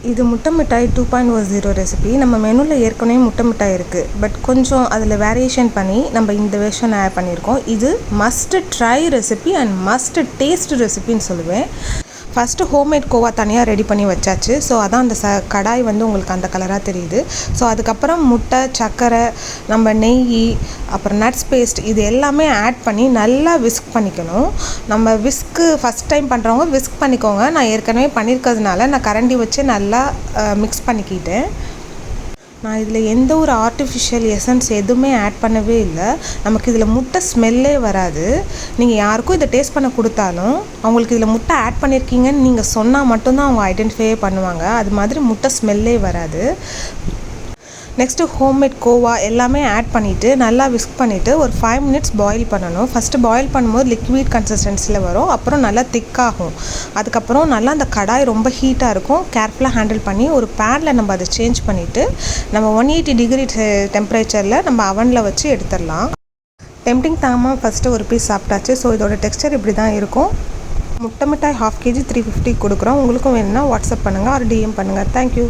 இது முட்டை மிட்டாய் 2.10 ரெசிபி. நம்ம மெனுவில் ஏற்கனவே முட்டை மிட்டாய் இருக்குது, பட் கொஞ்சம் அதில் வேரியேஷன் பண்ணி நம்ம இந்த வெர்ஷன் ஆட் பண்ணியிருக்கோம். இது must try recipe and must taste ரெசிபின்னு சொல்லுவேன். ஃபஸ்ட்டு ஹோம்மேட் கோவா தனியாக ரெடி பண்ணி வச்சாச்சு. ஸோ அதான் அந்த கடாய் வந்து உங்களுக்கு அந்த கலராக தெரியுது. ஸோ அதுக்கப்புறம் முட்டை, சர்க்கரை, நம்ம நெய், அப்புறம் நட்ஸ் பேஸ்ட் இது எல்லாமே ஆட் பண்ணி நல்லா விஸ்க் பண்ணிக்கணும். நம்ம விஸ்க்கு ஃபஸ்ட் டைம் பண்ணுறவங்க விஸ்க் பண்ணிக்கோங்க. நான் ஏற்கனவே பண்ணியிருக்கிறதுனால நான் கரண்டி வச்சு நல்லா மிக்ஸ் பண்ணிக்கிட்டேன். நான் இதில் எந்த ஒரு ஆர்டிஃபிஷியல் எசன்ஸ் எதுவுமே ஆட் பண்ணவே இல்லை. நமக்கு இதில் முட்டை ஸ்மெல்லே வராது. நீங்கள் யாருக்கும் இதை டேஸ்ட் பண்ண கொடுத்தாலும் அவங்களுக்கு இதில் முட்டை ஆட் பண்ணியிருக்கீங்கன்னு நீங்கள் சொன்னால் மட்டும்தான் அவங்க ஐடென்டிஃபை பண்ணுவாங்க. அது மாதிரி முட்டை ஸ்மெல்லே வராது. நெக்ஸ்ட்டு ஹோம்மேட் கோவா எல்லாமே ஆட் பண்ணிவிட்டு நல்லா விஸ்க் பண்ணிவிட்டு ஒரு 5 மினிட்ஸ் பாயில் பண்ணணும். ஃபஸ்ட்டு பாயில் பண்ணும்போது லிக்விட் கன்சிஸ்டன்சியில் வரும், அப்புறம் நல்லா திக்காகும். அதுக்கப்புறம் நல்லா அந்த கடாய் ரொம்ப ஹீட்டாக இருக்கும். கேர்ஃபுல்லாக ஹேண்டில் பண்ணி ஒரு பேனில் நம்ம அதை சேஞ்ச் பண்ணிவிட்டு நம்ம 180 டிகிரி டெம்பரேச்சரில் நம்ம அவனில் வச்சு எடுத்துடலாம். டெம்டிங் தாமல் ஃபஸ்ட்டு ஒரு பீஸ் சாப்பிட்டாச்சு. ஸோ இதோட டெக்ஸ்சர் இப்படி தான் இருக்கும். முட்டை மிட்டாய் 1/2 kg 350 கொடுக்குறோம். உங்களுக்கும் வேணும்னா வாட்ஸ்அப் பண்ணுங்கள், ஒரு டிஎம் பண்ணுங்கள். தேங்க்யூ.